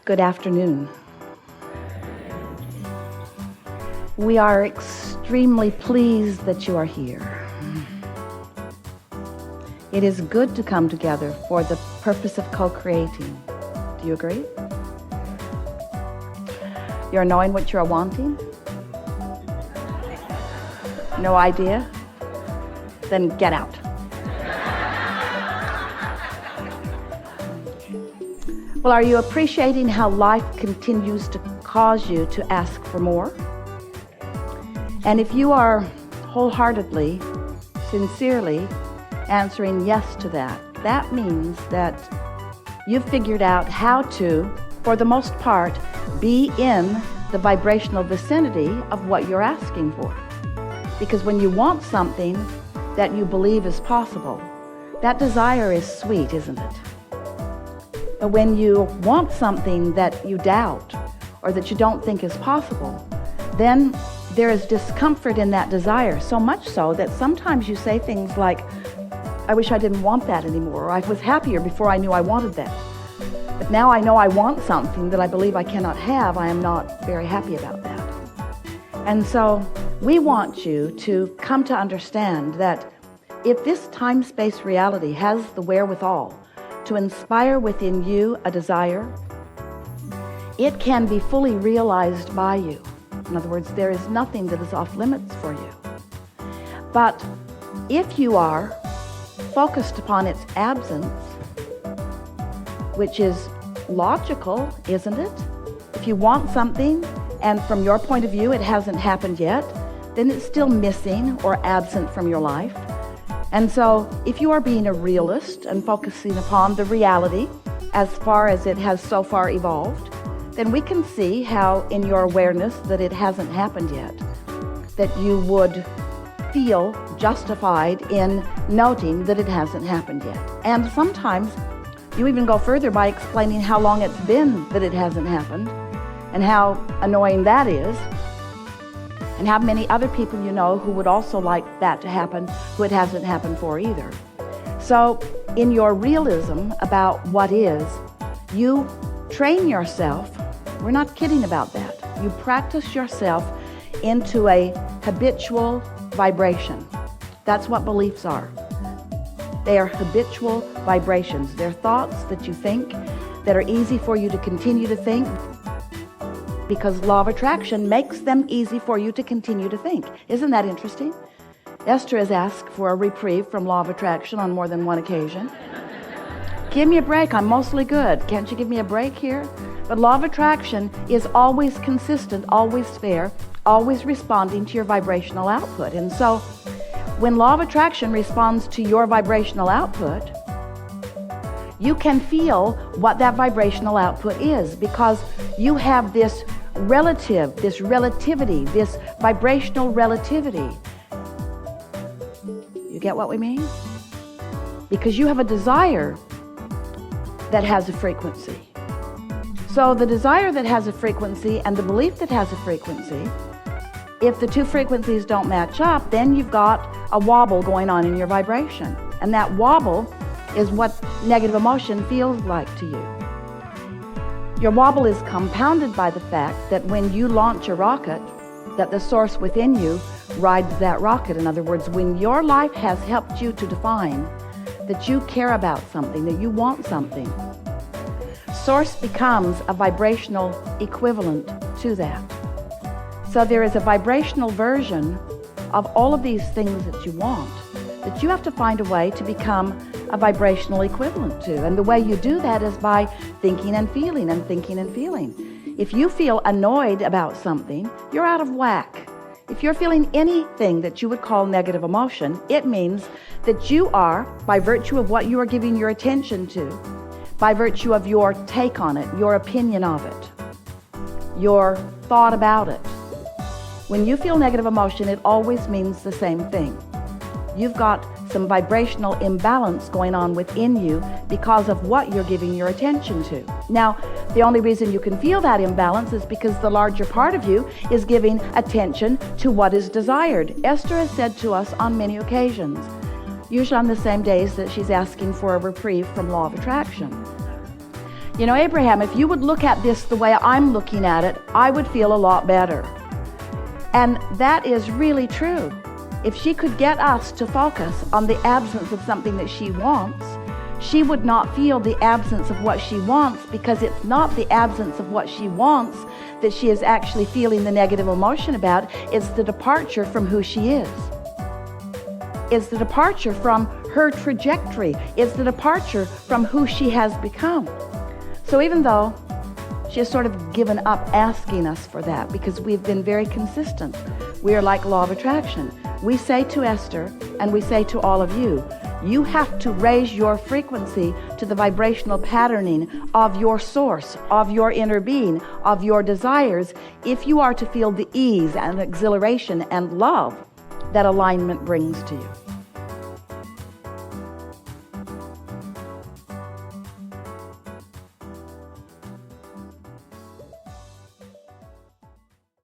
Good afternoon. We are extremely pleased that you are here. It is good to come together for the purpose of co-creating. Do you agree? You're knowing what you're wanting? No idea? Then get out. Well, are you appreciating how life continues to cause you to ask for more? And if you are wholeheartedly, sincerely answering yes to that, that means that you've figured out how to, for the most part, be in the vibrational vicinity of what you're asking for. Because when you want something that you believe is possible, that desire is sweet, isn't it? But when you want something that you doubt or that you don't think is possible, then there is discomfort in that desire, so much so that sometimes you say things like, I wish I didn't want that anymore, or I was happier before I knew I wanted that. But now I know I want something that I believe I cannot have, I am not very happy about that. And so we want you to come to understand that if this time-space reality has the wherewithal to inspire within you a desire, it can be fully realized by you. In other words, there is nothing that is off limits for you. But if you are focused upon its absence, which is logical, isn't it? If you want something and from your point of view it hasn't happened yet, then it's still missing or absent from your life. And so if you are being a realist and focusing upon the reality as far as it has so far evolved, then we can see how in your awareness that it hasn't happened yet, that you would feel justified in noting that it hasn't happened yet. And sometimes you even go further by explaining how long it's been that it hasn't happened and how annoying that is, and how many other people you know who would also like that to happen, who it hasn't happened for either. So in your realism about what is, you train yourself, we're not kidding about that, you practice yourself into a habitual vibration. That's what beliefs are. They are habitual vibrations. They're thoughts that you think that are easy for you to continue to think because Law of Attraction makes them easy for you to continue to think. Isn't that interesting? Esther has asked for a reprieve from Law of Attraction on more than one occasion. Give me a break, I'm mostly good. Can't you give me a break here? But Law of Attraction is always consistent, always fair, always responding to your vibrational output. And so when Law of Attraction responds to your vibrational output, you can feel what that vibrational output is because you have this relativity, this vibrational relativity. You get what we mean? Because you have a desire that has a frequency. So the desire that has a frequency and the belief that has a frequency, if the two frequencies don't match up, then you've got a wobble going on in your vibration. And that wobble is what negative emotion feels like to you. Your wobble is compounded by the fact that when you launch a rocket, that the source within you rides that rocket. In other words, when your life has helped you to define that you care about something, that you want something, source becomes a vibrational equivalent to that. So there is a vibrational version of all of these things that you want that you have to find a way to become a vibrational equivalent to. And the way you do that is by thinking and feeling and thinking and feeling. If you feel annoyed about something, you're out of whack. If you're feeling anything that you would call negative emotion, it means that you are, by virtue of what you are giving your attention to, by virtue of your take on it, your opinion of it, your thought about it. When you feel negative emotion, it always means the same thing. You've got some vibrational imbalance going on within you because of what you're giving your attention to. Now, the only reason you can feel that imbalance is because the larger part of you is giving attention to what is desired. Esther has said to us on many occasions, usually on the same days that she's asking for a reprieve from Law of Attraction, You know, Abraham, if you would look at this the way I'm looking at it, I would feel a lot better. And that is really true. If she could get us to focus on the absence of something that she wants, she would not feel the absence of what she wants, because it's not the absence of what she wants that she is actually feeling the negative emotion about. It's the departure from who she is. It's the departure from her trajectory. It's the departure from who she has become. So even though she has sort of given up asking us for that, because we've been very consistent, we are like Law of Attraction. We say to Esther, and we say to all of you, you have to raise your frequency to the vibrational patterning of your source, of your inner being, of your desires, if you are to feel the ease and exhilaration and love that alignment brings to you.